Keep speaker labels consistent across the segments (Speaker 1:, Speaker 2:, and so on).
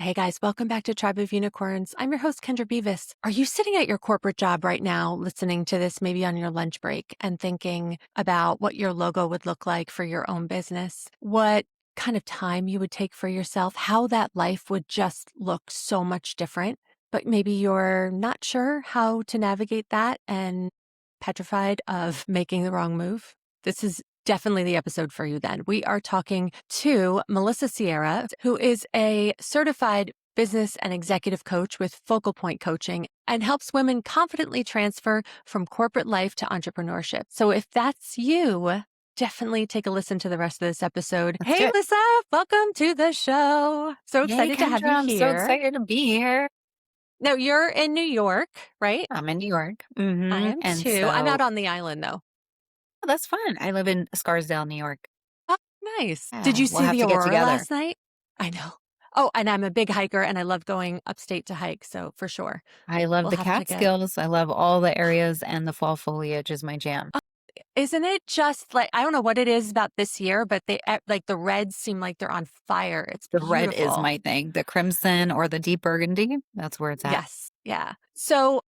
Speaker 1: Hey guys, welcome back to Tribe of Unicorns. I'm your host, Kendra Beavis. Are you sitting at your corporate job right now, listening to this maybe on your lunch break and thinking about what your logo would look like for your own business? What kind of time you would take for yourself, how that life would just look so much different, but maybe you're not sure how to navigate that and petrified of making the wrong move? This is definitely the episode for you then. We are talking to Melissa Sierra, who is a certified business and executive coach with Focal Point Coaching and helps women confidently transfer from corporate life to entrepreneurship. So if that's you, definitely take a listen to the rest of this episode.
Speaker 2: Let's do
Speaker 1: Hey,
Speaker 2: it.
Speaker 1: Lisa, welcome to the show. So
Speaker 2: Yay,
Speaker 1: excited to have
Speaker 2: Kendra.
Speaker 1: you
Speaker 2: I'm so
Speaker 1: here.
Speaker 2: excited to be here.
Speaker 1: Now, you're in New York, right?
Speaker 2: I'm in New York.
Speaker 1: I am
Speaker 2: And
Speaker 1: too. I'm
Speaker 2: so
Speaker 1: out on the island though.
Speaker 2: oh, that's fun. I live in Scarsdale, New York.
Speaker 1: Oh, nice. Did
Speaker 2: Yeah,
Speaker 1: you
Speaker 2: we'll
Speaker 1: see
Speaker 2: have
Speaker 1: the
Speaker 2: to get
Speaker 1: aurora
Speaker 2: together.
Speaker 1: last night? I know. Oh, and I'm a big hiker and I love going upstate to hike. So for sure,
Speaker 2: I love
Speaker 1: we'll
Speaker 2: the
Speaker 1: have to get.
Speaker 2: Catskills. I love all the areas, and the fall foliage is my jam.
Speaker 1: Oh, isn't it just like, I don't know what it is about this year, but like the reds seem like they're on fire. It's
Speaker 2: The red is
Speaker 1: beautiful.
Speaker 2: my thing. The crimson or the deep burgundy, that's where it's at.
Speaker 1: Yes. Yeah. So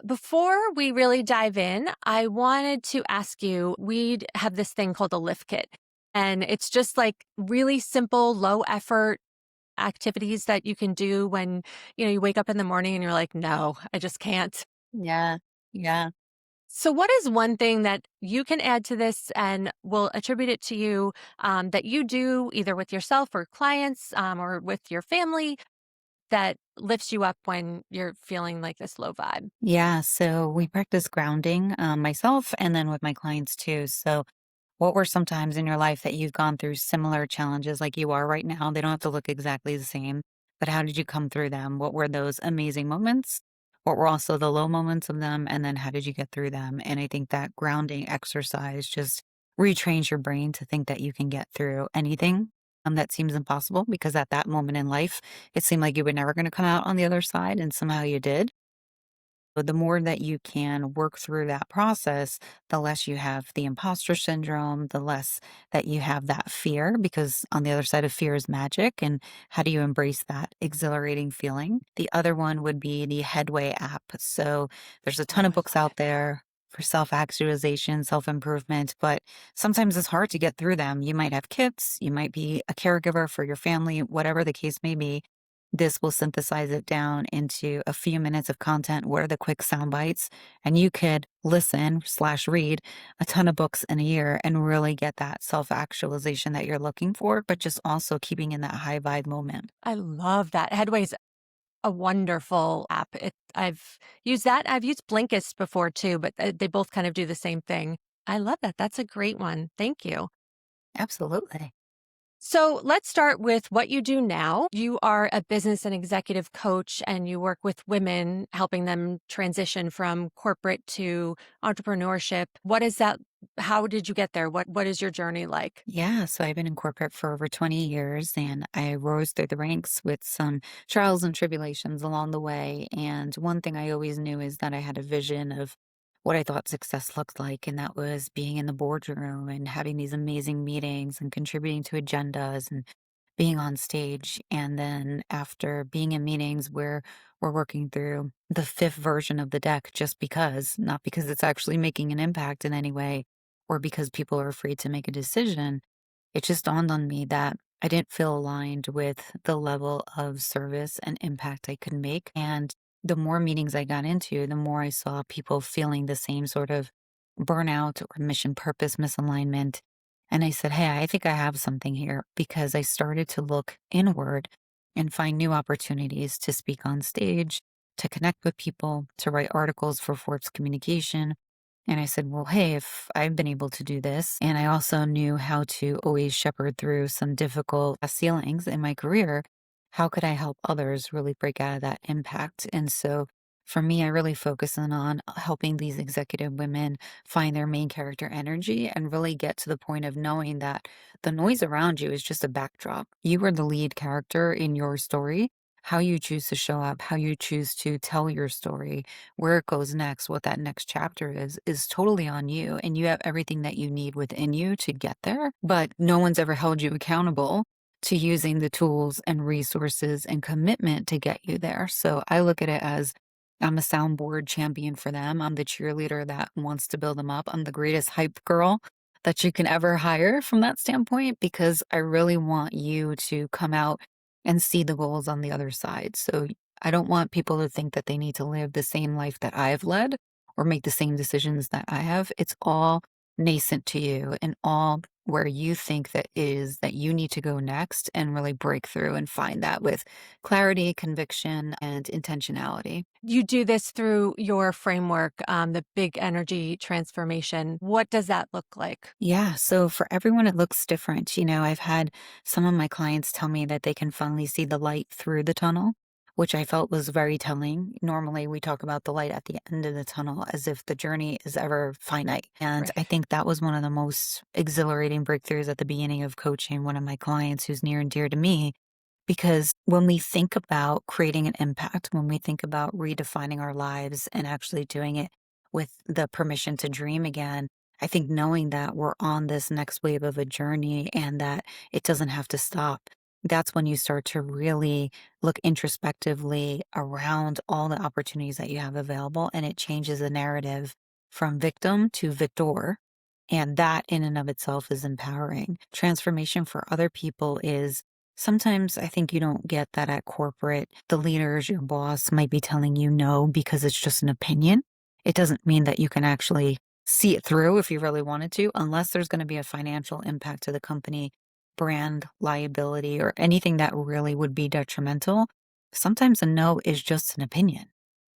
Speaker 1: before we really dive in, I wanted to ask you, we have this thing called a lift kit. And it's just like really simple, low effort activities that you can do when, you wake up in the morning and you're like, "No, I just can't."
Speaker 2: Yeah. Yeah.
Speaker 1: So what is one thing that you can add to this and we'll attribute it to you, that you do either with yourself or clients, or with your family that lifts you up when you're feeling like this low vibe?
Speaker 2: Yeah. So we practice grounding, myself and then with my clients too. So what were some times in your life that you've gone through similar challenges like you are right now? They don't have to look exactly the same, but how did you come through them? What were those amazing moments? What were also the low moments of them? And then how did you get through them? And I think that grounding exercise just retrains your brain to think that you can get through anything that seems impossible because at that moment in life, it seemed like you were never going to come out on the other side, and somehow you did. But the more that you can work through that process, the less you have the imposter syndrome, the less that you have that fear, because on the other side of fear is magic. And how do you embrace that exhilarating feeling? The other one would be the Headway app. So there's a ton
Speaker 1: Oh,
Speaker 2: of
Speaker 1: I
Speaker 2: books
Speaker 1: love
Speaker 2: out
Speaker 1: it.
Speaker 2: there for self actualization, self improvement, but sometimes it's hard to get through them. You might have kids, you might be a caregiver for your family, whatever the case may be. This will synthesize it down into a few minutes of content. What are the quick sound bites? And you could listen slash read a ton of books in a year and really get that self actualization that you're looking for, but just also keeping in that high vibe moment.
Speaker 1: I love that. Headway's a wonderful app. I've used that. I've used Blinkist before too, but they both kind of do the same thing. I love that. That's a great one. Thank you.
Speaker 2: Absolutely.
Speaker 1: So let's start with what you do now. You are a business and executive coach, and you work with women, helping them transition from corporate to entrepreneurship. What is that? How did you get there? What is your journey like?
Speaker 2: Yeah, so I've been in corporate for over 20 years and I rose through the ranks with some trials and tribulations along the way. And one thing I always knew is that I had a vision of what I thought success looked like, and that was being in the boardroom and having these amazing meetings and contributing to agendas and being on stage. And then after being in meetings where we're working through the fifth version of the deck just because, not because it's actually making an impact in any way or because people are afraid to make a decision, it just dawned on me that I didn't feel aligned with the level of service and impact I could make. And the more meetings I got into, the more I saw people feeling the same sort of burnout or mission purpose misalignment. And I said, hey, I think I have something here because I started to look inward and find new opportunities to speak on stage, to connect with people, to write articles for Forbes Communication. And I said, well, hey, if I've been able to do this, and I also knew how to always shepherd through some difficult ceilings in my career, how could I help others really break out of that impact? And so for me, I really focus in on helping these executive women find their main character energy and really get to the point of knowing that the noise around you is just a backdrop. You are the lead character in your story. How you choose to show up, how you choose to tell your story, where it goes next, what that next chapter is totally on you. And you have everything that you need within you to get there. But no one's ever held you accountable to using the tools and resources and commitment to get you there. So I look at it as I'm a soundboard champion for them. I'm the cheerleader that wants to build them up. I'm the greatest hype girl that you can ever hire from that standpoint because I really want you to come out and see the goals on the other side. So I don't want people to think that they need to live the same life that I've led or make the same decisions that I have. It's all nascent to you and all where you think that is that you need to go next and really break through and find that with clarity, conviction, and intentionality.
Speaker 1: You do this through your framework, the big energy transformation. What does that look like?
Speaker 2: Yeah, so for everyone, it looks different. I've had some of my clients tell me that they can finally see the light through the tunnel, which I felt was very telling. Normally, we talk about the light at the end of the tunnel as if the journey is ever finite. And I
Speaker 1: Right.
Speaker 2: think that was one of the most exhilarating breakthroughs at the beginning of coaching one of my clients who's near and dear to me. Because when we think about creating an impact, when we think about redefining our lives and actually doing it with the permission to dream again, I think knowing that we're on this next wave of a journey and that it doesn't have to stop, that's when you start to really look introspectively around all the opportunities that you have available. And it changes the narrative from victim to victor. And that in and of itself is empowering. Transformation for other people is sometimes I think you don't get that at corporate. The leaders, your boss might be telling you no because it's just an opinion. It doesn't mean that you can actually see it through if you really wanted to, unless there's going to be a financial impact to the company, brand liability, or anything that really would be detrimental. Sometimes a no is just an opinion.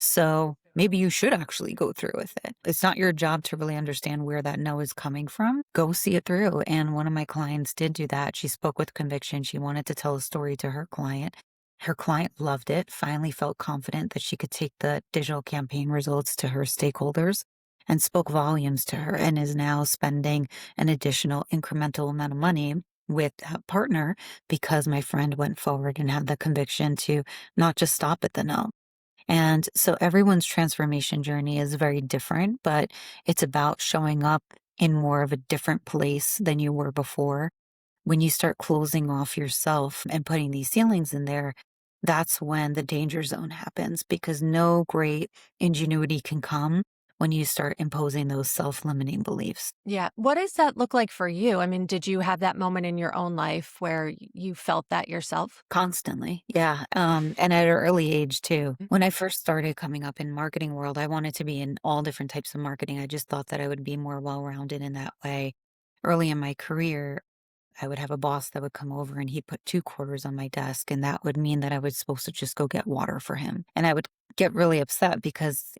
Speaker 2: So maybe you should actually go through with it. It's not your job to really understand where that no is coming from. Go see it through. And one of my clients did do that. She spoke with conviction. She wanted to tell a story to her client. Her client loved it, finally felt confident that she could take the digital campaign results to her stakeholders and spoke volumes to her and is now spending an additional incremental amount of money with a partner because my friend went forward and had the conviction to not just stop at the no. And so everyone's transformation journey is very different, but it's about showing up in more of a different place than you were before. When you start closing off yourself and putting these ceilings in there, that's when the danger zone happens because no great ingenuity can come when you start imposing those self limiting beliefs.
Speaker 1: Yeah. What does that look like for you? I mean, did you have that moment in your own life where you felt that yourself?
Speaker 2: Constantly, yeah, and at an early age too. When I first started coming up in marketing world, I wanted to be in all different types of marketing. I just thought that I would be more well-rounded in that way. Early in my career, I would have a boss that would come over and he'd put 2 quarters on my desk, and that would mean that I was supposed to just go get water for him. And I would get really upset because,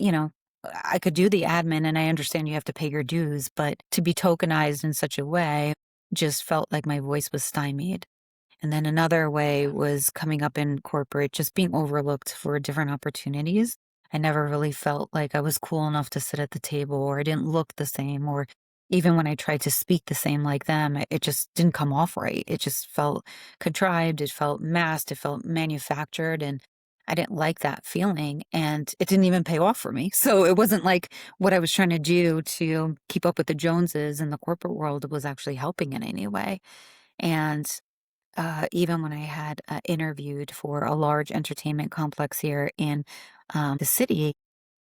Speaker 2: I could do the admin and I understand you have to pay your dues, but to be tokenized in such a way just felt like my voice was stymied. And then another way
Speaker 1: Yeah.
Speaker 2: was coming up in corporate, just being overlooked for different opportunities. I never really felt like I was cool enough to sit at the table, or I didn't look the same, or even when I tried to speak the same like them, it just didn't come off right. It just felt contrived, it felt masked, it felt manufactured. And I didn't like that feeling. And it didn't even pay off for me. So it wasn't like what I was trying to do to keep up with the Joneses in the corporate world was actually helping in any way. And even when I had interviewed for a large entertainment complex here in the city,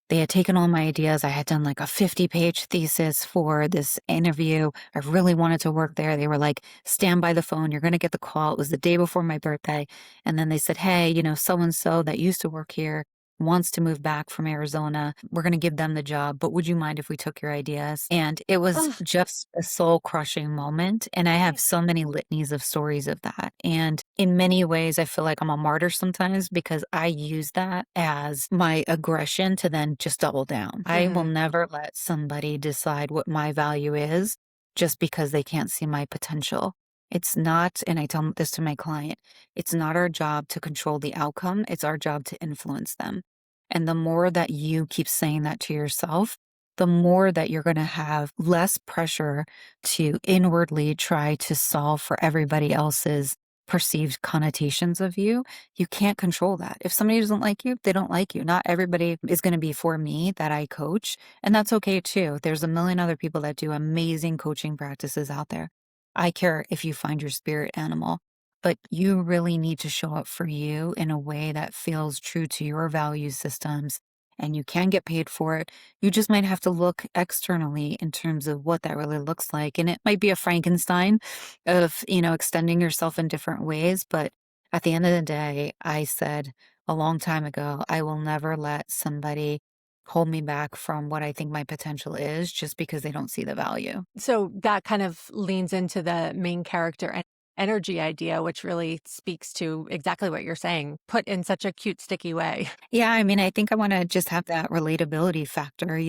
Speaker 2: they had taken all my ideas. I had done like a 50-page thesis for this interview. I really wanted to work there. They were like, stand by the phone. You're going to get the call. It was the day before my birthday. And then they said, hey, so and so that used to work here wants to move back from Arizona. We're going to give them the job, but would you mind if we took your ideas? And it was
Speaker 1: Ugh.
Speaker 2: just a soul crushing moment. And I have so many litanies of stories of that. And in many ways, I feel like I'm a martyr sometimes because I use that as my aggression to then just double down. I will
Speaker 1: Mhm.
Speaker 2: never let somebody decide what my value is just because they can't see my potential. It's not, and I tell this to my client, it's not our job to control the outcome. It's our job to influence them. And the more that you keep saying that to yourself, the more that you're going to have less pressure to inwardly try to solve for everybody else's perceived connotations of you. You can't control that. If somebody doesn't like you, they don't like you. Not everybody is going to be for me that I coach, and that's okay too. There's a million other people that do amazing coaching practices out there. I care if you find your spirit animal. but you really need to show up for you in a way that feels true to your value systems. And you can get paid for it. You just might have to look externally in terms of what that really looks like. And it might be a Frankenstein of, extending yourself in different ways. But at the end of the day, I said a long time ago, I will never let somebody hold me back from what I think my potential is just because they don't see the value.
Speaker 1: So that kind of leans into the main character and energy idea, which really speaks to exactly what you're saying, put in such a cute, sticky way.
Speaker 2: Yeah, I mean, I think I wanna just have that relatability factor,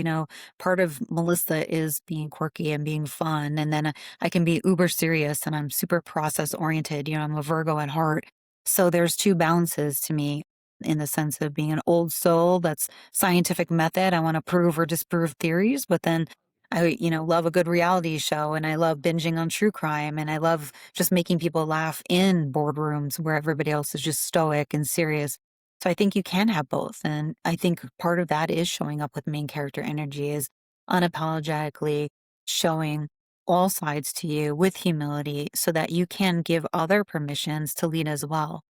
Speaker 2: part of Melissa is being quirky and being fun, and then, I can be uber serious and I'm super process oriented, I'm a Virgo at heart. So there's 2 balances to me in the sense of being an old soul that's scientific method, I wanna prove or disprove theories, but then I, love a good reality show and I love binging on true crime and I love just making people laugh in boardrooms where everybody else is just stoic and serious. So I think you can have both. And I think part of that is showing up with main character energy is unapologetically showing all sides to you with humility so that you can give other permissions to lead as well.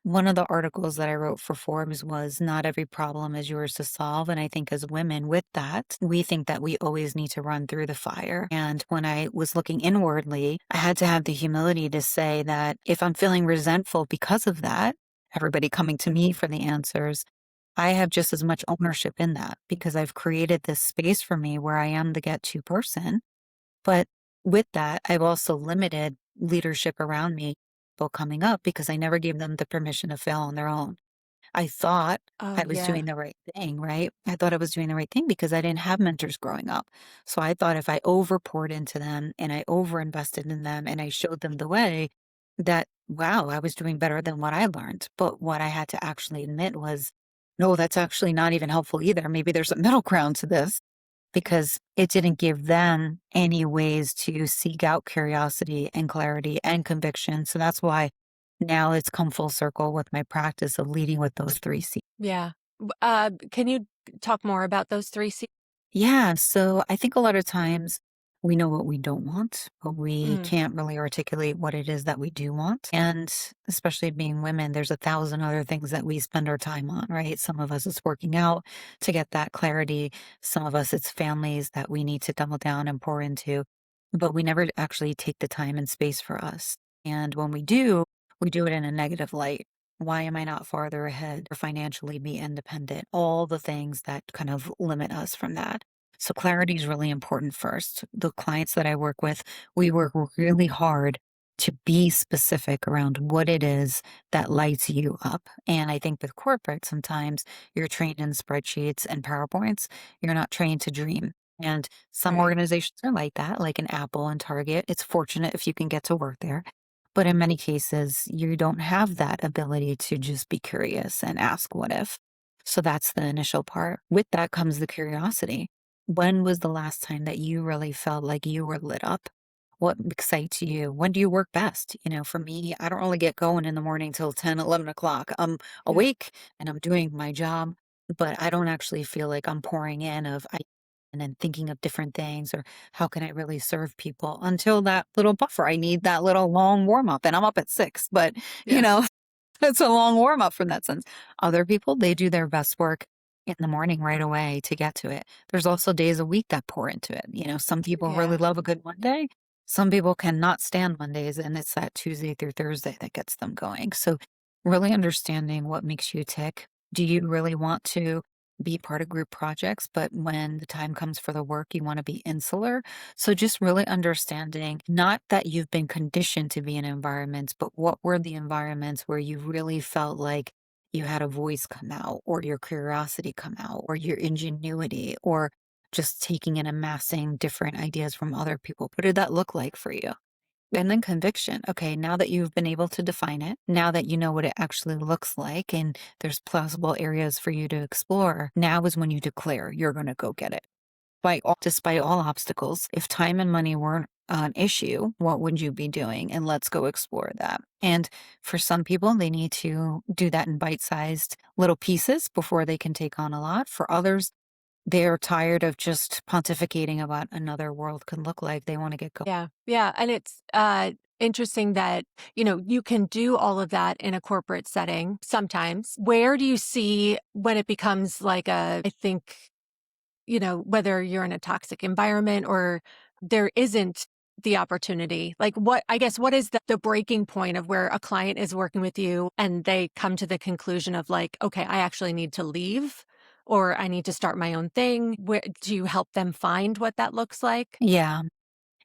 Speaker 2: One of the articles that I wrote for Forbes was not every problem is yours to solve. And I think as women with that, we think that we always need to run through the fire. And when I was looking inwardly, I had to have the humility to say that if I'm feeling resentful because of that, everybody coming to me for the answers, I have just as much ownership in that because I've created this space for me where I am the get to person. But with that, I've also limited leadership around me people coming up because I never gave them the permission to fail on their own. I thought
Speaker 1: Oh,
Speaker 2: I was
Speaker 1: yeah.
Speaker 2: doing the right thing, right? I thought I was doing the right thing because I didn't have mentors growing up. So I thought if I over poured into them and I over invested in them and I showed them the way, that wow, I was doing better than what I learned. But what I had to actually admit was, no, that's actually not even helpful either. Maybe there's a middle ground to this because it didn't give them any ways to seek out curiosity and clarity and conviction. So that's why now it's come full circle with my practice of leading with those 3 C's.
Speaker 1: Yeah. Can you talk more about those 3 C?
Speaker 2: Yeah, so I think a lot of times we know what we don't want, but we
Speaker 1: Mm,
Speaker 2: can't really articulate what it is that we do want. And especially being women, there's 1,000 other things that we spend our time on, right? Some of us it's working out to get that clarity. Some of us it's families that we need to double down and pour into, but we never actually take the time and space for us. And when we do it in a negative light. Why am I not farther ahead or financially be independent? All the things that kind of limit us from that. So clarity is really important first. The clients that I work with, we work really hard to be specific around what it is that lights you up. And I think with corporate, sometimes you're trained in spreadsheets and PowerPoints. You're not trained to dream. And some
Speaker 1: right.
Speaker 2: organizations are like that, like an Apple and Target. It's fortunate if you can get to work there. But in many cases, you don't have that ability to just be curious and ask what if. So that's the initial part. With that comes the curiosity. When was the last time that you really felt like you were lit up? What excites you? When do you work best? For me, I don't really get going in the morning till 10, 11 o'clock. I'm
Speaker 1: Yeah.
Speaker 2: awake and I'm doing my job, but I don't actually feel like I'm pouring in and then thinking of different things or how can I really serve people until that little buffer. I need that little long warm up and I'm up at 6, but you
Speaker 1: Yeah.
Speaker 2: know, it's a long warm up from that sense. Other people, they do their best work in the morning right away to get to it. There's also days a week that pour into it. Some people really
Speaker 1: Yeah.
Speaker 2: love a good Monday. Some people cannot stand Mondays and it's that Tuesday through Thursday that gets them going. So really understanding what makes you tick. Do you really want to be part of group projects, but when the time comes for the work, you want to be insular? So just really understanding not that you've been conditioned to be in environments, but what were the environments where you really felt like you had a voice come out or your curiosity come out or your ingenuity or just taking and amassing different ideas from other people. What did that look like for you? And then conviction. Okay, now that you've been able to define it, now that you know what it actually looks like and there's plausible areas for you to explore, now is when you declare you're going to go get it. Despite all obstacles, if time and money weren't an issue, what would you be doing? And let's go explore that. And for some people, they need to do that in bite sized little pieces before they can take on a lot. For others, they're tired of just pontificating about another world could look like. They want to get going.
Speaker 1: Yeah. Yeah. And it's interesting that, you can do all of that in a corporate setting sometimes. Where do you see when it becomes like I think, whether you're in a toxic environment or there isn't the opportunity, like I guess, what is the breaking point of where a client is working with you and they come to the conclusion of like, okay, I actually need to leave or I need to start my own thing? Where do you help them find what that looks like?
Speaker 2: Yeah.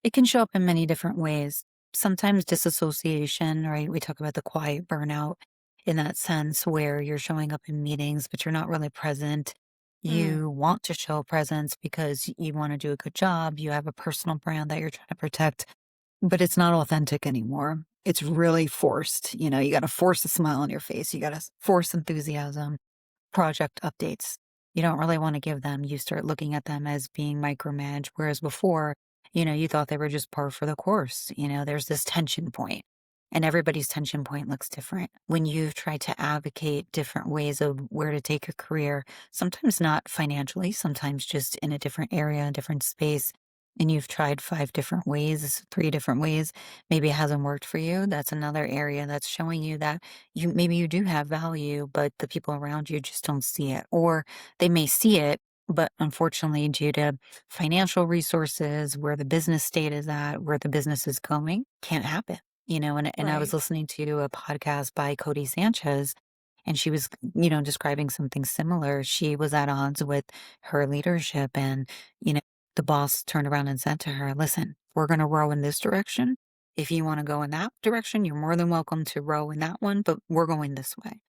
Speaker 2: It can show up in many different ways. Sometimes disassociation, right? We talk about the quiet burnout in that sense where you're showing up in meetings, but you're not really present.
Speaker 1: Mm,
Speaker 2: You want to show presence because you want to do a good job. You have a personal brand that you're trying to protect, but it's not authentic anymore. It's really forced. You got to force a smile on your face. You got to force enthusiasm. Project updates. You don't really want to give them. You start looking at them as being micromanaged, whereas before, you thought they were just par for the course. There's this tension point, and everybody's tension point looks different. When you've tried to advocate different ways of where to take a career, sometimes not financially, sometimes just in a different area, a different space, and you've tried 5 different ways, 3 different ways, maybe it hasn't worked for you. That's another area that's showing you that maybe you do have value, but the people around you just don't see it. Or they may see it, but unfortunately, due to financial resources, where the business state is at, where the business is going, can't happen. And I was
Speaker 1: right.
Speaker 2: listening to a podcast by Cody Sanchez, and she was, describing something similar. She was at odds with her leadership, and, you know, the boss turned around and said to her, listen, we're going to row in this direction. If you want to go in that direction, you're more than welcome to row in that one, but we're going this way.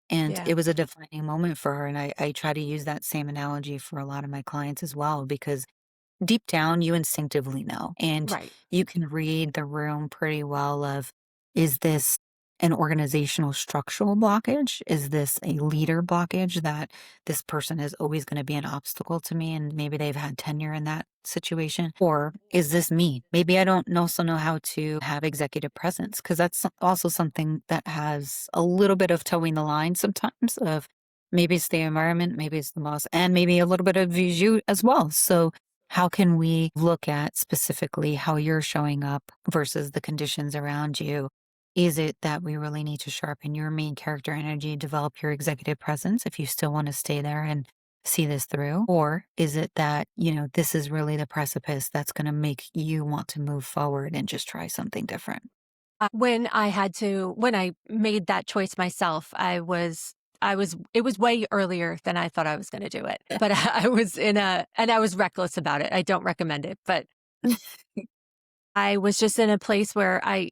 Speaker 2: And
Speaker 1: Yeah.
Speaker 2: it was a defining moment for her. And I try to use that same analogy for a lot of my clients as well, because deep down, you instinctively know, and
Speaker 1: Right.
Speaker 2: you can read the room pretty well of, is this an organizational structural blockage? Is this a leader blockage that this person is always going to be an obstacle to me and maybe they've had tenure in that situation? Or is this me? Maybe I don't also know how to have executive presence because that's also something that has a little bit of towing the line sometimes of maybe it's the environment, maybe it's the boss, and maybe a little bit of you as well. So how can we look at specifically how you're showing up versus the conditions around you? Is it that we really need to sharpen your main character energy, develop your executive presence if you still want to stay there and see this through? Or is it that, this is really the precipice that's going to make you want to move forward and just try something different?
Speaker 1: When I made that choice myself, it was way earlier than I thought I was going to do it, but and I was reckless about it. I don't recommend it, but I was just in a place where I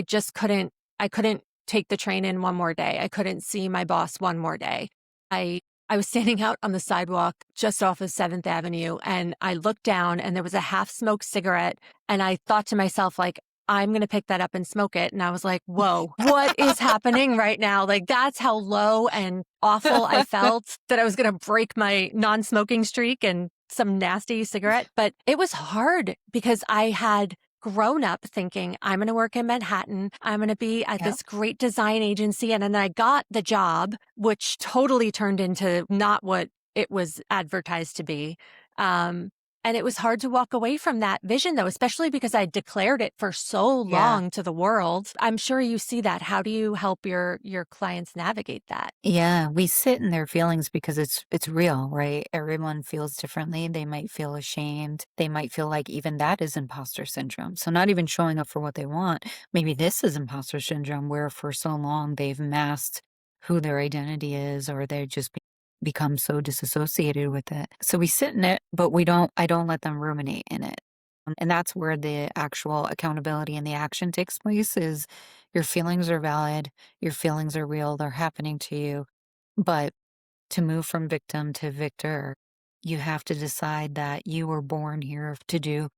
Speaker 1: just I couldn't take the train in one more day. I couldn't see my boss one more day. I I was standing out on the sidewalk just off of 7th Avenue and I looked down and there was a half smoked cigarette and I thought to myself like I'm going to pick that up and smoke it and I was like, "Whoa, what is happening right now?" Like that's how low and awful I felt that I was going to break my non-smoking streak and some nasty cigarette, but it was hard because I had grown up thinking I'm going to work in Manhattan. I'm going to be at
Speaker 2: Yeah.
Speaker 1: this great design agency. And then I got the job, which totally turned into not what it was advertised to be. Um, and it was hard to walk away from that vision, though, especially because I declared it for so
Speaker 2: Yeah.
Speaker 1: long to the world. I'm sure you see that. How do you help your clients navigate that?
Speaker 2: Yeah, we sit in their feelings because it's real, right? Everyone feels differently. They might feel ashamed. They might feel like even that is imposter syndrome. So not even showing up for what they want. Maybe this is imposter syndrome where for so long they've masked who their identity is or they just become so disassociated with it. So we sit in it, but I don't let them ruminate in it. And that's where the actual accountability and the action takes place is your feelings are valid, your feelings are real, they're happening to you. But to move from victim to victor, you have to decide that you were born here to do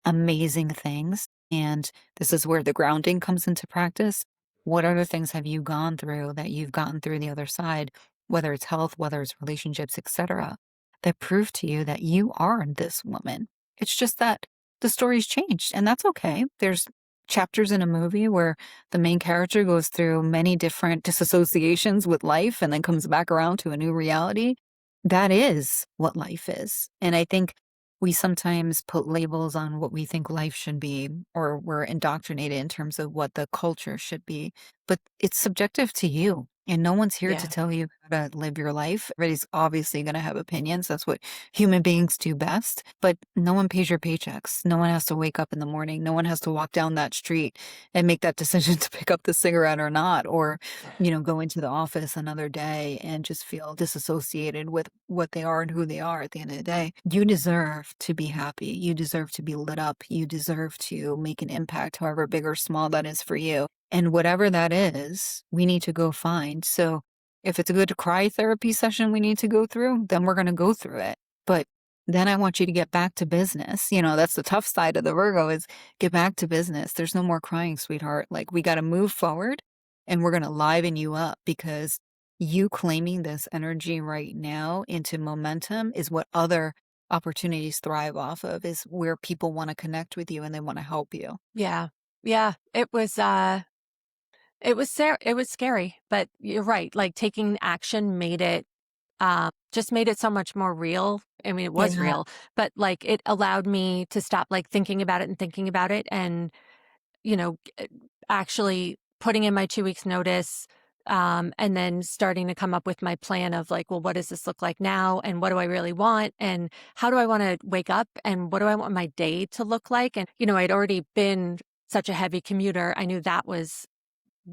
Speaker 2: amazing things. And this is where the grounding comes into practice. What other things have you gone through that you've gotten through the other side, whether it's health, whether it's relationships, etc., that prove to you that you are this woman? It's just that the story's changed, and that's okay. There's chapters in a movie where the main character goes through many different disassociations with life and then comes back around to a new reality. That is what life is. And I think we sometimes put labels on what we think life should be, or we're indoctrinated in terms of what the culture should be. But it's subjective to you. And no one's here to
Speaker 1: Yeah.
Speaker 2: tell you how to live your life. Everybody's obviously going to have opinions. That's what human beings do best. But no one pays your paychecks. No one has to wake up in the morning. No one has to walk down that street and make that decision to pick up the cigarette or not, or go into the office another day and just feel disassociated with what they are and who they are at the end of the day. You deserve to be happy. You deserve to be lit up. You deserve to make an impact, however big or small that is for you. And whatever that is, we need to go find. So if it's a good cry therapy session we need to go through, then we're going to go through it. But then I want you to get back to business. That's the tough side of the Virgo is get back to business. There's no more crying, sweetheart. Like we got to move forward and we're going to liven you up because you claiming this energy right now into momentum is what other opportunities thrive off of, is where people want to connect with you and they want to help you.
Speaker 1: Yeah. Yeah. It was scary, but you're right. Like taking action made it just made it so much more real. I mean, it was
Speaker 2: Yeah.
Speaker 1: real, but like it allowed me to stop like thinking about it and thinking about it and, you know, g- actually putting in my 2 weeks notice. And then starting to come up with my plan of like, well, what does this look like now? And what do I really want? And how do I want to wake up? And what do I want my day to look like? And, I'd already been such a heavy commuter. I knew that was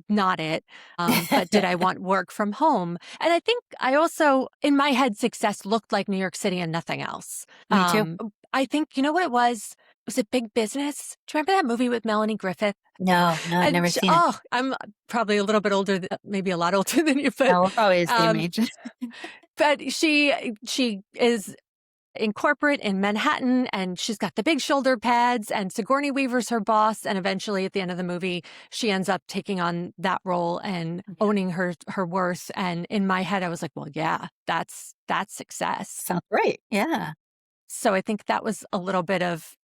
Speaker 1: not it. But did I want work from home? And I think I also, in my head, success looked like New York City and nothing else.
Speaker 2: Me too.
Speaker 1: I think, you know what it was? Was it Big Business? Do you remember that movie with Melanie Griffith?
Speaker 2: No, no, I've
Speaker 1: And
Speaker 2: never
Speaker 1: sh
Speaker 2: seen it.
Speaker 1: oh, I'm probably a little bit older, maybe a lot older than you, but,
Speaker 2: No, we're probably the same
Speaker 1: um,
Speaker 2: age.
Speaker 1: but she is in corporate in Manhattan, and she's got the big shoulder pads, and Sigourney Weaver's her boss, and eventually at the end of the movie, she ends up taking on that role and
Speaker 2: Yeah.
Speaker 1: owning her worth, and in my head, I was like, "Well, yeah, that's success."
Speaker 2: Sounds right. Yeah.
Speaker 1: So I think that was a little bit of,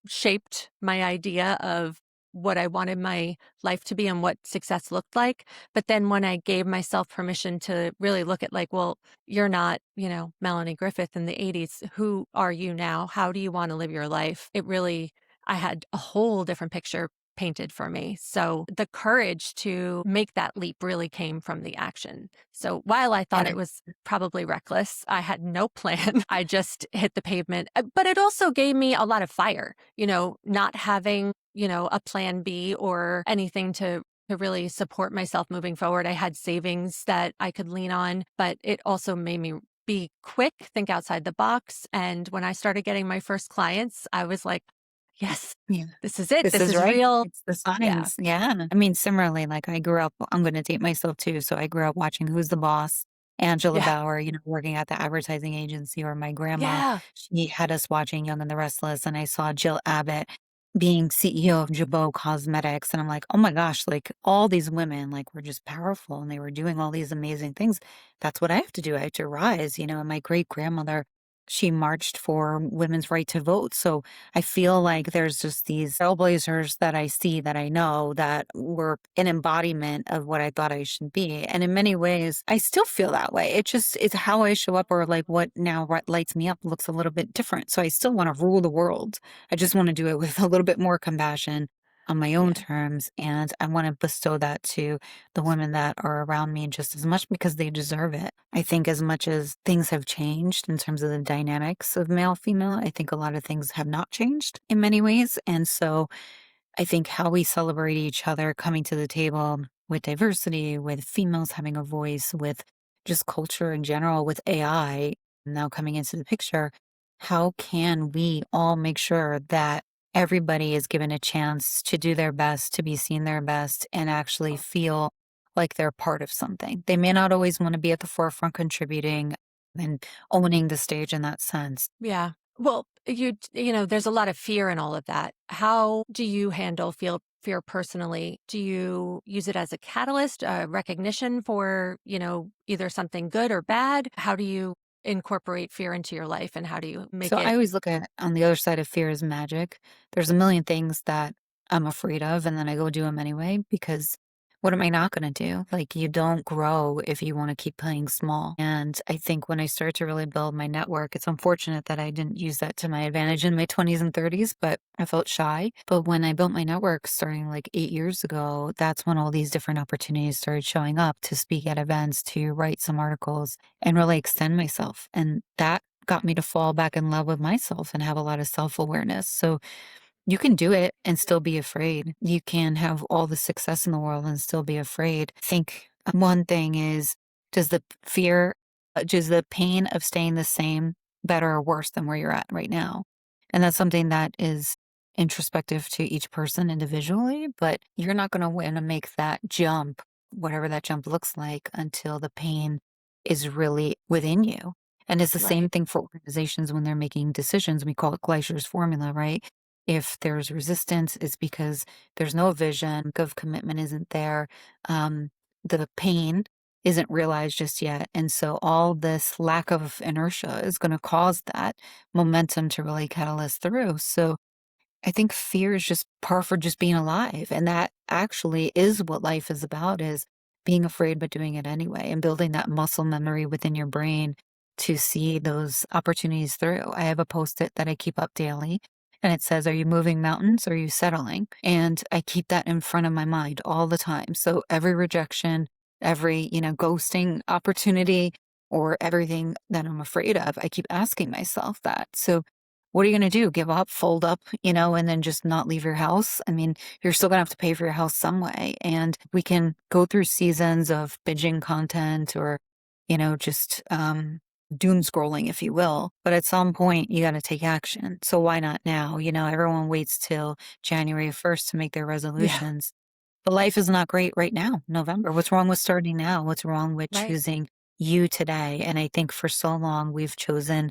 Speaker 1: shaped my idea of what I wanted my life to be and what success looked like. But then when I gave myself permission to really look at like, well, you're not, Melanie Griffith in the 80s. Who are you now? How do you want to live your life? I had a whole different picture painted for me. So the courage to make that leap really came from the action. So while I thought
Speaker 2: And
Speaker 1: it was probably reckless, I had no plan. I just hit the pavement. But it also gave me a lot of fire, not having, a plan B or anything to really support myself moving forward. I had savings that I could lean on, but it also made me be quick, think outside the box. And when I started getting my first clients, I was like, yes,
Speaker 2: yeah.
Speaker 1: this is it.
Speaker 2: This
Speaker 1: This
Speaker 2: is
Speaker 1: is
Speaker 2: right.
Speaker 1: real.
Speaker 2: It's the
Speaker 1: Yeah.
Speaker 2: signs. Yeah. I mean, similarly, like I grew up, I'm going to date myself too. So I grew up watching Who's the Boss, Angela
Speaker 1: Yeah.
Speaker 2: Bauer, working at the advertising agency, or my grandma,
Speaker 1: Yeah.
Speaker 2: she had us watching Young and the Restless. And I saw Jill Abbott being CEO of Jabot Cosmetics. And I'm like, oh my gosh, like all these women, like were just powerful and they were doing all these amazing things. That's what I have to do. I have to rise, and my great grandmother, she marched for women's right to vote. So I feel like there's just these trailblazers that I see that I know that were an embodiment of what I thought I should be. And in many ways, I still feel that way. It's how I show up, or like what lights me up looks a little bit different. So I still want to rule the world. I just want to do it with a little bit more compassion on my own
Speaker 1: Yeah.
Speaker 2: terms. And I want to bestow that to the women that are around me just as much because they deserve it. I think as much as things have changed in terms of the dynamics of male female, I think a lot of things have not changed in many ways. And so I think how we celebrate each other coming to the table with diversity, with females having a voice, with just culture in general, with AI now coming into the picture, how can we all make sure that everybody is given a chance to do their best, to be seen their best, and actually feel like they're part of something? They may not always want to be at the forefront contributing and owning the stage in that sense.
Speaker 1: Yeah. Well, there's a lot of fear in all of that. How do you handle fear personally? Do you use it as a catalyst, a recognition for, either something good or bad? How do you incorporate fear into your life and how do you make
Speaker 2: So I
Speaker 1: it?
Speaker 2: always look at on the other side of fear is magic. There's a million things that I'm afraid of, and then I go do them anyway because What am I not gonna do? Like, you don't grow if you wanna keep playing small, and I think when I started to really build my network, it's unfortunate that I didn't use that to my advantage in my 20s and 30s, but I felt shy. But when I built my network starting, like, 8 years ago, that's when all these different opportunities started showing up to speak at events, to write some articles, and really extend myself, and that got me to fall back in love with myself and have a lot of self-awareness. So you can do it and still be afraid. You can have all the success in the world and still be afraid. I think one thing is, does the fear, does the pain of staying the same better or worse than where you're at right now? And that's something that is introspective to each person individually, but you're not going to want to make that jump, whatever that jump looks like, until the pain is really within you. And it's the same
Speaker 1: Right.
Speaker 2: thing for organizations when they're making decisions. We call it Gleicher's formula, right? If there's resistance, it's because there's no vision, of commitment isn't there, um, the pain isn't realized just yet, and so all this lack of inertia is gonna cause that momentum to really catalyst through. So I think fear is just par for just being alive, and that actually is what life is about, is being afraid but doing it anyway, and building that muscle memory within your brain to see those opportunities through. I have a Post-it that I keep up daily, and it says, "Are you moving mountains or are you settling?" And I keep that in front of my mind all the time. So every rejection, every, ghosting opportunity, or everything that I'm afraid of, I keep asking myself that. So what are you gonna do? Give up, fold up, and then just not leave your house? I mean, you're still gonna have to pay for your house some way. And we can go through seasons of binging content or, just doom scrolling, if you will. But at some point, you gotta take action. So why not now? Everyone waits till January 1st to make their
Speaker 1: Yeah.
Speaker 2: resolutions. But life is not great right now, November. What's wrong with starting now? What's wrong with
Speaker 1: Right.
Speaker 2: choosing you today? And I think for so long we've chosen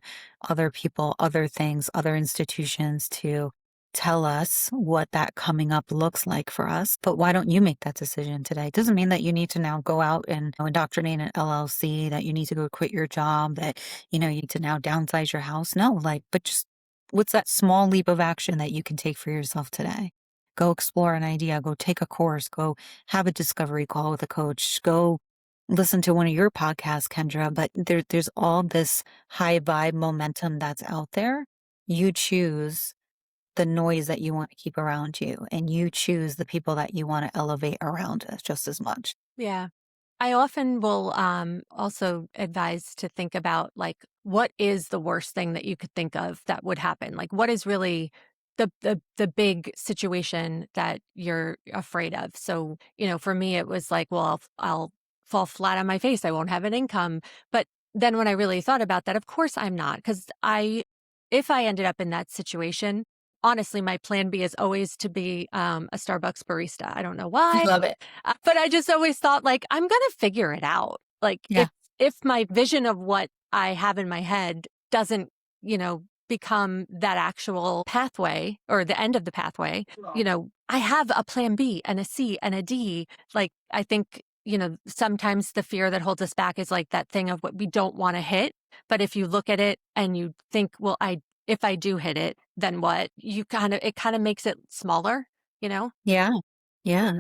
Speaker 2: other people, other things, other institutions to tell us what that coming up looks like for us. But why don't you make that decision today? It doesn't mean that you need to now go out and indoctrinate an LLC, that you need to go quit your job, that, you need to now downsize your house. No, like, but just what's that small leap of action that you can take for yourself today? Go explore an idea, go take a course, go have a discovery call with a coach, go listen to one of your podcasts, Kendra. But there's all this high vibe momentum that's out there. You choose the noise that you want to keep around you, and you choose the people that you want to elevate around us just as much.
Speaker 1: Yeah. I often will also advise to think about like what is the worst thing that you could think of that would happen? Like what is really the big situation that you're afraid of? So, for me it was like, well, I'll fall flat on my face. I won't have an income. But then when I really thought about that, of course I'm not, cuz if I ended up in that situation, honestly my plan B is always to be a Starbucks barista. I don't know
Speaker 2: I
Speaker 1: why.
Speaker 2: love it.
Speaker 1: But I just always thought, like, I'm gonna figure it out. Like,
Speaker 2: Yeah.
Speaker 1: if my vision of what I have in my head doesn't, become that actual pathway or the end of the pathway, I have a plan B and a C and a D. Like, I think, sometimes the fear that holds us back is like that thing of what we don't wanna hit. But if you look at it and you think, "Well, I if I do hit it, then what?" It kinda makes it smaller, you know?
Speaker 2: Yeah. Yeah.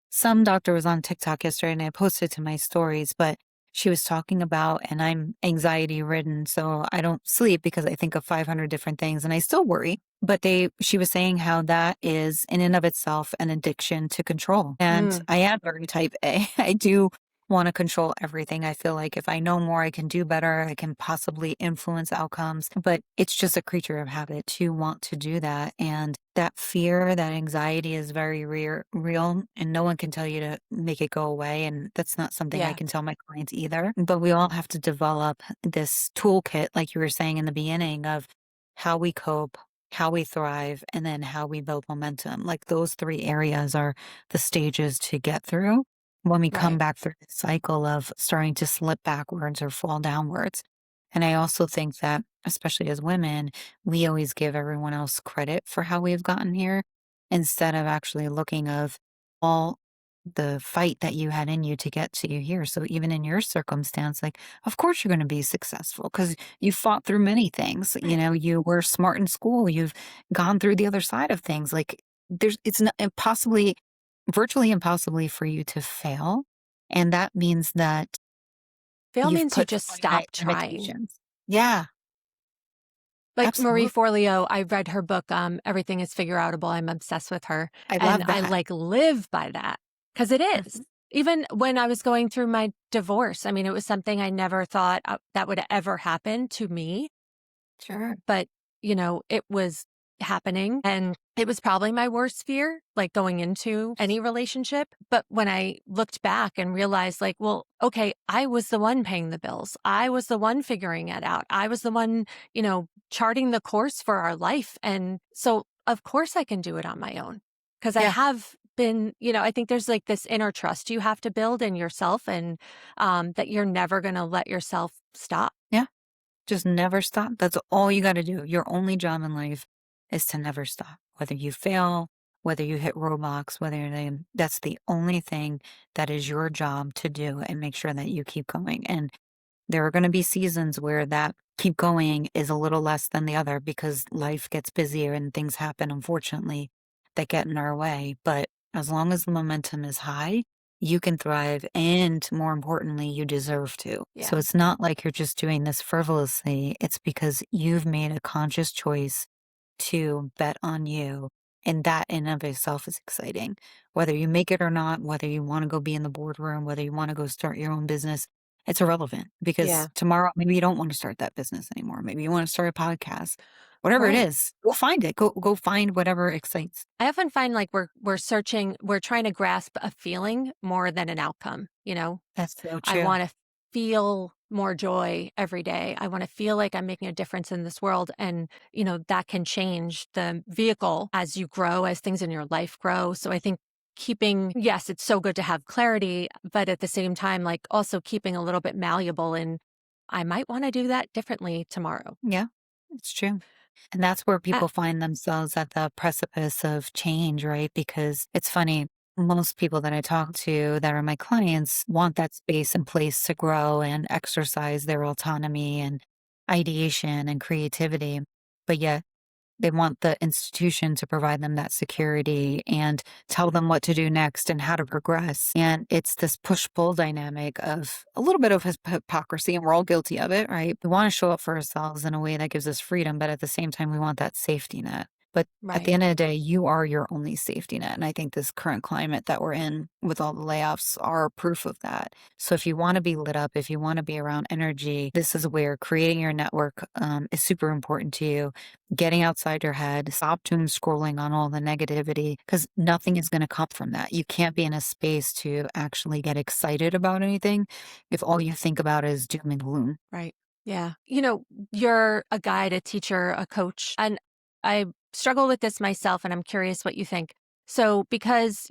Speaker 2: Some doctor was on TikTok yesterday and I posted to my stories, but she was talking about, and I'm anxiety ridden, so I don't sleep because I think of 500 different things and I still worry. But she was saying how that is in and of itself an addiction to control. And
Speaker 1: Mm,
Speaker 2: I am very type A. I do want to control everything. I feel like if I know more, I can do better. I can possibly influence outcomes, but it's just a creature of habit to want to do that. And that fear, that anxiety is very real, and no one can tell you to make it go away. And that's not something I
Speaker 1: yeah,
Speaker 2: can tell my clients either. But we all have to develop this toolkit, like you were saying in the beginning, of how we cope, how we thrive, and then how we build momentum. Like those three areas are the stages to get through when we come
Speaker 1: right.
Speaker 2: back through the cycle of starting to slip backwards or fall downwards. And I also think that, especially as women, we always give everyone else credit for how we've gotten here instead of actually looking of all the fight that you had in you to get to here. So even in your circumstance, like, of course you're going to be successful because you fought through many things.
Speaker 1: Right.
Speaker 2: You were smart in school. You've gone through the other side of things. Like it's not possibly virtually impossibly for you to fail. And that means that
Speaker 1: Fail
Speaker 2: you've
Speaker 1: means you
Speaker 2: put
Speaker 1: just
Speaker 2: finite
Speaker 1: stop trying.
Speaker 2: limitations. Yeah,
Speaker 1: Like Marie
Speaker 2: absolutely.
Speaker 1: Forleo, I read her book, Everything is Figure Outable. I'm obsessed with her.
Speaker 2: I
Speaker 1: And
Speaker 2: love
Speaker 1: I
Speaker 2: that.
Speaker 1: like live by that because it is.
Speaker 2: Mhm.
Speaker 1: Even when I was going through my divorce, I mean, it was something I never thought that would ever happen to me.
Speaker 2: Sure.
Speaker 1: But, it was happening and it was probably my worst fear, like going into any relationship. But when I looked back and realized, like, well, okay, I was the one paying the bills. I was the one figuring it out. I was the one, charting the course for our life. And so, of course, I can do it on my own because I
Speaker 2: Yeah.
Speaker 1: have been, I think there's like this inner trust you have to build in yourself and that you're never going to let yourself stop.
Speaker 2: Yeah. Just never stop. That's all you got to do. Your only job in life is to never stop. Whether you fail, whether you hit roadblocks, that's the only thing that is your job to do and make sure that you keep going. And there are going to be seasons where that keep going is a little less than the other because life gets busier and things happen, unfortunately, that get in our way. But as long as the momentum is high, you can thrive. And more importantly, you deserve to. So
Speaker 1: Yeah.
Speaker 2: it's not like you're just doing this frivolously. It's because you've made a conscious choice to bet on you. And that in of itself is exciting. Whether you make it or not, whether you want to go be in the boardroom, whether you want to go start your own business, it's irrelevant because
Speaker 1: Yeah.
Speaker 2: tomorrow maybe you don't want to start that business anymore. Maybe you want to start a podcast. Whatever it
Speaker 1: Right.
Speaker 2: is, go find it. Go find whatever excites.
Speaker 1: I often find like we're searching, we're trying to grasp a feeling more than an outcome,
Speaker 2: That's so
Speaker 1: I
Speaker 2: true.
Speaker 1: want to feel more joy every day. I want to feel like I'm making a difference in this world and, that can change the vehicle as you grow, as things in your life grow. So I think yes, it's so good to have clarity, but at the same time like also keeping a little bit malleable and I might want to do that differently tomorrow.
Speaker 2: Yeah, it's true. And that's where
Speaker 1: Uh,
Speaker 2: people find themselves at the precipice of change, right? Because it's funny, most people that I talk to that are my clients want that space and place to grow and exercise their autonomy and ideation and creativity. But yet they want the institution to provide them that security and tell them what to do next and how to progress. And it's this push pull dynamic of a little bit of hypocrisy, and we're all guilty of it, right? We want to show up for ourselves in a way that gives us freedom, but at the same time, we want that safety net. But at the
Speaker 1: right.
Speaker 2: end of the day, you are your only safety net. And I think this current climate that we're in with all the layoffs are proof of that. So if you want to be lit up, if you want to be around energy, this is where creating your network is super important to you. Getting outside your head, stop doom scrolling on all the negativity because nothing is going to come from that. You can't be in a space to actually get excited about anything if all you think about is doom and gloom.
Speaker 1: Right. Yeah. You're a guide, a teacher, a coach, and I struggle with this myself and I'm curious what you think. So because,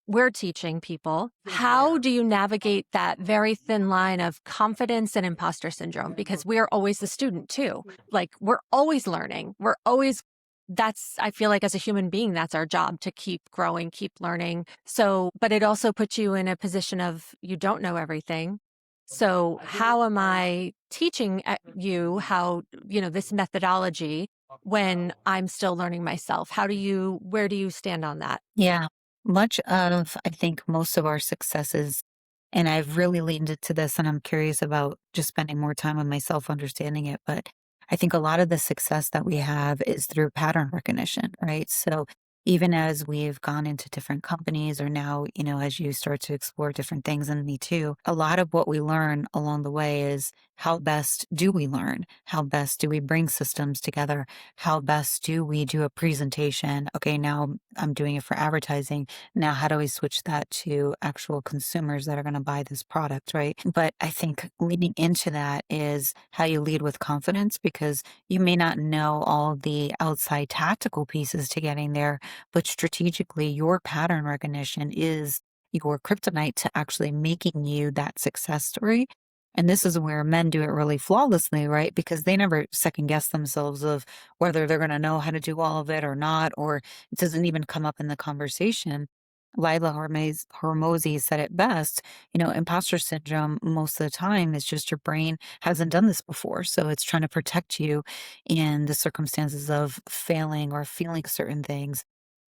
Speaker 1: we're teaching people, how do you navigate that very thin line of confidence and imposter syndrome? Because we're always the student too. Like we're always learning. I feel like as a human being, that's our job to keep growing, keep learning. So, but it also puts you in a position of you don't know everything. So, how am I teaching you how, this methodology when I'm still learning myself? Where do you stand on that?
Speaker 2: Yeah. Much of, I think, most of our successes, and I've really leaned into this and I'm curious about just spending more time with myself understanding it. But I think a lot of the success that we have is through pattern recognition, right? So even as we've gone into different companies or now, as you start to explore different things, and me too, a lot of what we learn along the way is how best do we learn? How best do we bring systems together? How best do we do a presentation? Okay, now I'm doing it for advertising. Now, how do we switch that to actual consumers that are going to buy this product, right? But I think leading into that is how you lead with confidence because you may not know all the outside tactical pieces to getting there, but strategically, your pattern recognition is your kryptonite to actually making you that success story. And this is where men do it really flawlessly, right? Because they never second guess themselves of whether they're going to know how to do all of it or not, or it doesn't even come up in the conversation. Lila Hormozy said it best, imposter syndrome most of the time is just your brain hasn't done this before. So it's trying to protect you in the circumstances of failing or feeling certain things.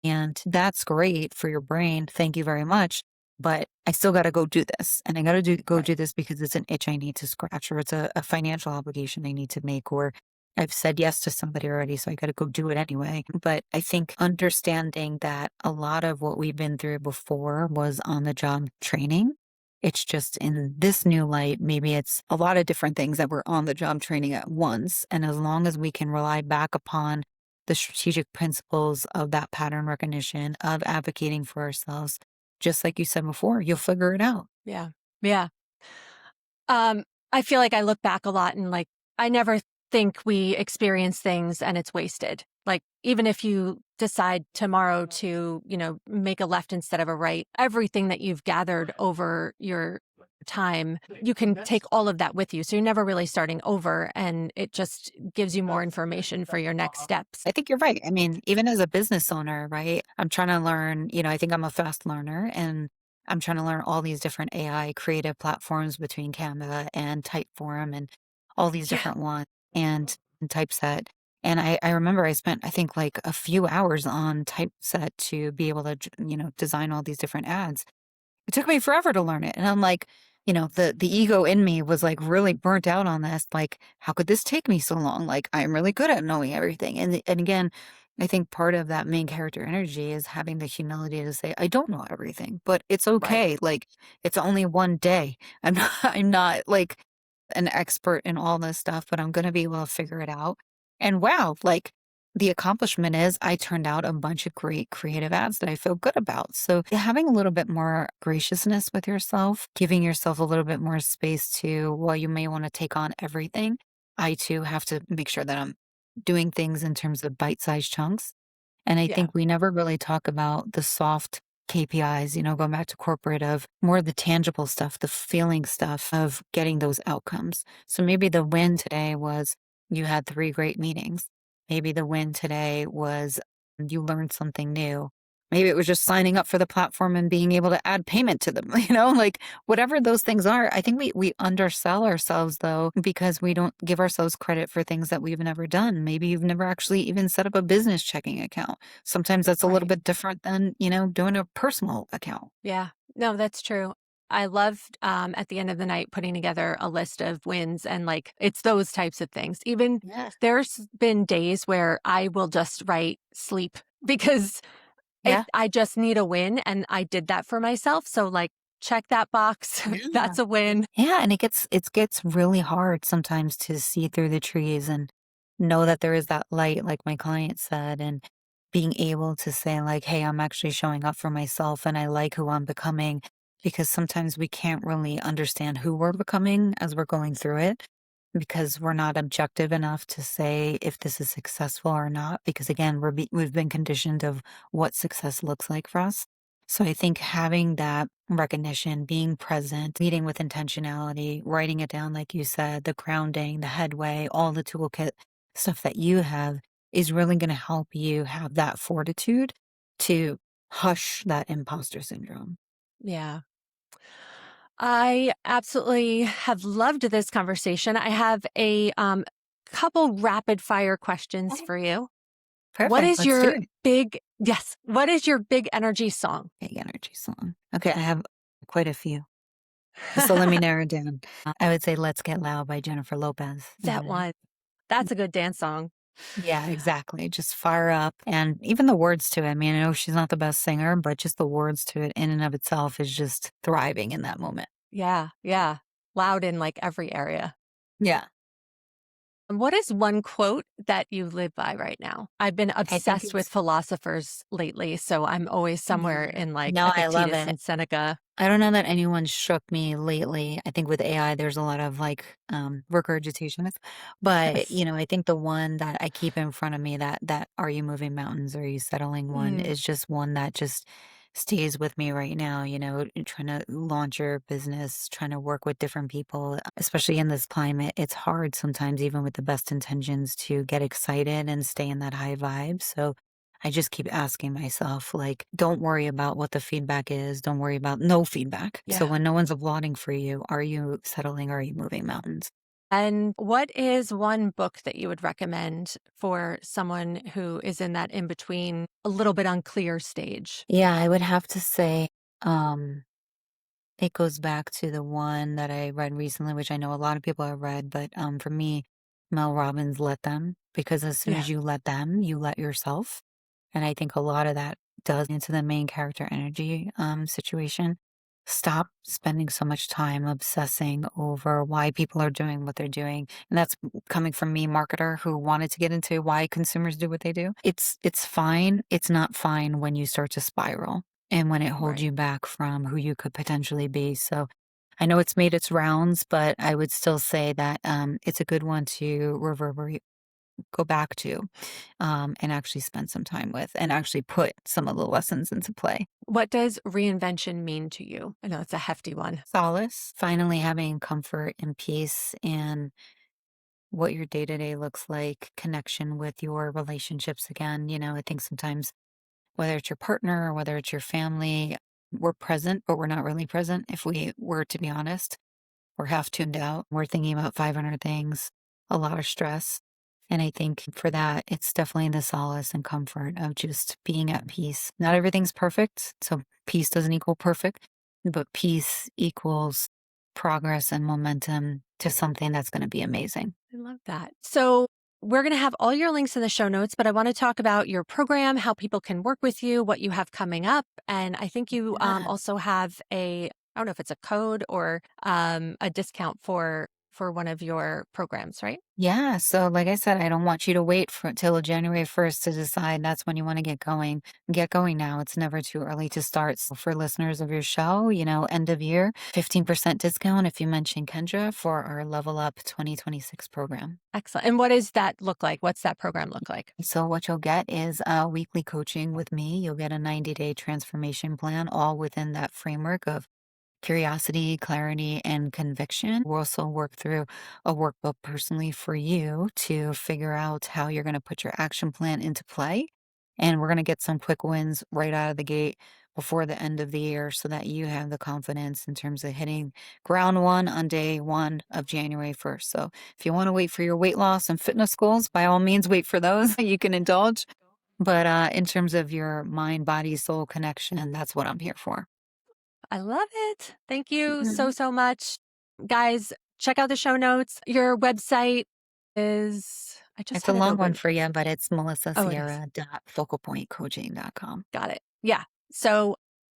Speaker 2: And that's great for your brain. Thank you very much. But I still got to go do this. And I got to go
Speaker 1: Right.
Speaker 2: do this because it's an itch I need to scratch, or it's a financial obligation I need to make, or I've said yes to somebody already. So I got to go do it anyway. But I think understanding that a lot of what we've been through before was on the job training. It's just in this new light, maybe it's a lot of different things that were on the job training at once. And as long as we can rely back upon the strategic principles of that pattern recognition, of advocating for ourselves, just like you said before, you'll figure it out.
Speaker 1: Yeah. Yeah. Um, I feel like I look back a lot and like I never think we experience things and it's wasted. Like even if you decide tomorrow to, make a left instead of a right, everything that you've gathered over your time, you can take all of that with you. So you're never really starting over and it just gives you more information for your next steps.
Speaker 2: I think you're right. I mean, even as a business owner, right? I'm trying to learn, I think I'm a fast learner and I'm trying to learn all these different AI creative platforms between Canva and Typeform and all these
Speaker 1: Yeah.
Speaker 2: different ones and Typeset. And I remember I spent, I think, like a few hours on Typeset to be able to, design all these different ads. It took me forever to learn it, and I'm like, the ego in me was, like, really burnt out on this, like, "How could this take me so long?" Like, I'm really good at knowing everything, and again, I think part of that main character energy is having the humility to say, "I don't know everything, but it's
Speaker 1: Right.
Speaker 2: okay, like, it's only one day. I'm not I'm not, like, an expert in all this stuff, but I'm gonna be able to figure it out." And wow, like, the accomplishment is I turned out a bunch of great creative ads that I feel good about. So having a little bit more graciousness with yourself, giving yourself a little bit more space to, while you may want to take on everything, I too have to make sure that I'm doing things in terms of bite-sized chunks. And I
Speaker 1: Yeah.
Speaker 2: think we never really talk about the soft KPIs, going back to corporate, of more of the tangible stuff, the feeling stuff of getting those outcomes. So maybe the win today was you had 3 great meetings. Maybe the win today was you learned something new. Maybe it was just signing up for the platform and being able to add payment to them, like whatever those things are. I think we undersell ourselves though because we don't give ourselves credit for things that we've never done. Maybe you've never actually even set up a business checking account. Sometimes that's a little
Speaker 1: Right.
Speaker 2: bit different than, doing a personal account.
Speaker 1: Yeah. No, that's true. I loved at the end of the night putting together a list of wins and like it's those types of things. Even
Speaker 2: Yes.
Speaker 1: there's been days where I will just write sleep because
Speaker 2: Yeah.
Speaker 1: I just need a win and I did that for myself. So like check that box.
Speaker 2: Yeah.
Speaker 1: That's a win.
Speaker 2: Yeah, and it gets really hard sometimes to see through the trees and know that there is that light, like my client said, and being able to say like, "Hey, I'm actually showing up for myself and I like who I'm becoming," because sometimes we can't really understand who we're becoming as we're going through it because we're not objective enough to say if this is successful or not because again, we've been conditioned of what success looks like for us. So I think having that recognition, being present, leading with intentionality, writing it down, like you said, the grounding, the headway, all the toolkit stuff that you have is really going to help you have that fortitude to hush that imposter syndrome.
Speaker 1: Yeah. I absolutely have loved this conversation. I have a couple rapid fire questions
Speaker 2: Okay.
Speaker 1: for you. What
Speaker 2: Perfect.
Speaker 1: is
Speaker 2: Let's do
Speaker 1: your
Speaker 2: it.
Speaker 1: what is your big energy song?
Speaker 2: Big energy song. Okay. I have quite a few. So let me narrow it down. I would say Let's Get Loud by Jennifer Lopez.
Speaker 1: That one. That's a good dance song.
Speaker 2: Yeah, exactly. Just fire up. And even the words to it. I mean, I know she's not the best singer, but just the words to it in and of itself is just thriving in that moment.
Speaker 1: Yeah, yeah. Loud in like every area.
Speaker 2: Yeah.
Speaker 1: And what is one quote that you live by right now? I've been
Speaker 2: I think
Speaker 1: obsessed with
Speaker 2: it's,
Speaker 1: philosophers lately, so I'm always somewhere
Speaker 2: yeah.
Speaker 1: in like
Speaker 2: No, I love
Speaker 1: Epictetus
Speaker 2: it.
Speaker 1: and Seneca.
Speaker 2: I don't know that anyone's shook me lately. I think with AI, there's a lot of like regurgitation, but
Speaker 1: Yes.
Speaker 2: I think the one that I keep in front of me, that "Are you moving mountains? Are you settling?" one
Speaker 1: Mm,
Speaker 2: is just one that just stays with me right now. Trying to launch your business, trying to work with different people, especially in this climate. It's hard sometimes, even with the best intentions, to get excited and stay in that high vibe. So I just keep asking myself, like, don't worry about what the feedback is. Don't worry about no feedback. So
Speaker 1: yeah.
Speaker 2: when no one's applauding for you, are you settling? Or are you moving mountains?
Speaker 1: And what is one book that you would recommend for someone who is in that in between, a little bit unclear stage?
Speaker 2: Yeah, I would have to say, um, it goes back to the one that I read recently, which I know a lot of people have read, but, for me, Mel Robbins' Let Them, because as soon
Speaker 1: Yeah,
Speaker 2: as you let them, you let yourself, and I think a lot of that does into the main character energy, situation. Stop spending so much time obsessing over why people are doing what they're doing, and that's coming from me, marketer, who wanted to get into why consumers do what they do. It's fine, it's not fine when you start to spiral and when it holds
Speaker 1: right.
Speaker 2: you back from who you could potentially be. So I know it's made its rounds, but I would still say that it's a good one to reverberate, go back to, and actually spend some time with, and actually put some of the lessons into play.
Speaker 1: What does reinvention mean to you? I know it's a hefty one.
Speaker 2: Solace, finally having comfort and peace in what your day to day looks like, connection with your relationships again. I think sometimes whether it's your partner or whether it's your family, we're present, but we're not really present if we were to be honest. We're half tuned out. We're thinking about 500 things, a lot of stress. And I think for that, it's definitely the solace and comfort of just being at peace. Not everything's perfect. So peace doesn't equal perfect, but peace equals progress and momentum to something that's going to be amazing.
Speaker 1: I love that. So, we're going to have all your links in the show notes, but I want to talk about your program, how people can work with you, what you have coming up. And I think you
Speaker 2: Yeah.
Speaker 1: also have I don't know if it's a code or a discount for one of your programs, right?
Speaker 2: Yeah, so like I said, I don't want you to wait for till January 1st to decide that's when you want to get going. Get going now. It's never too early to start. So for listeners of your show, end of year, 15% discount if you mention Kendra for our Level Up 2026 program.
Speaker 1: Excellent. And what does that look like? What's that program look like?
Speaker 2: So what you'll get is weekly coaching with me. You'll get a 90-day transformation plan, all within that framework of curiosity, clarity, and conviction. We'll also work through a workbook personally for you to figure out how you're going to put your action plan into play. And we're going to get some quick wins right out of the gate before the end of the year so that you have the confidence in terms of hitting ground one on day one of January 1st. So if you want to wait for your weight loss and fitness goals, by all means, wait for those. You can indulge. But in terms of your mind, body, soul connection, that's what I'm here for.
Speaker 1: I love it. Thank you so,
Speaker 2: Mhm.
Speaker 1: so much. Guys, check out the show notes. Your website is, I just
Speaker 2: It's a
Speaker 1: had it
Speaker 2: long one
Speaker 1: open.
Speaker 2: for you, but it's
Speaker 1: Oh, it is.
Speaker 2: melissasierra.focalpointcoaching.com.
Speaker 1: Got it. Yeah. So,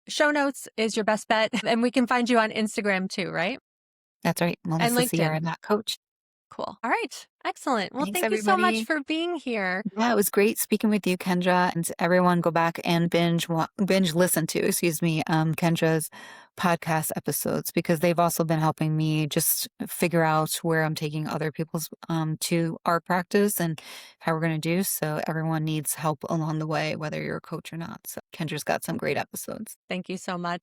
Speaker 1: show notes is your best bet. And we can find you on Instagram too, right?
Speaker 2: That's right,
Speaker 1: And LinkedIn.
Speaker 2: melissasierra.coach.
Speaker 1: Cool. All right. Excellent. Well,
Speaker 2: Thanks,
Speaker 1: thank you so much
Speaker 2: everybody.
Speaker 1: for being here.
Speaker 2: Yeah, it was great speaking with you, Kendra, and everyone go back and binge listen to, excuse me, Kendra's podcast episodes because they've also been helping me just figure out where I'm taking other people's to art practice and how we're going to do. So everyone needs help along the way, whether you're a coach or not. So Kendra's got some great episodes.
Speaker 1: Thank you so much.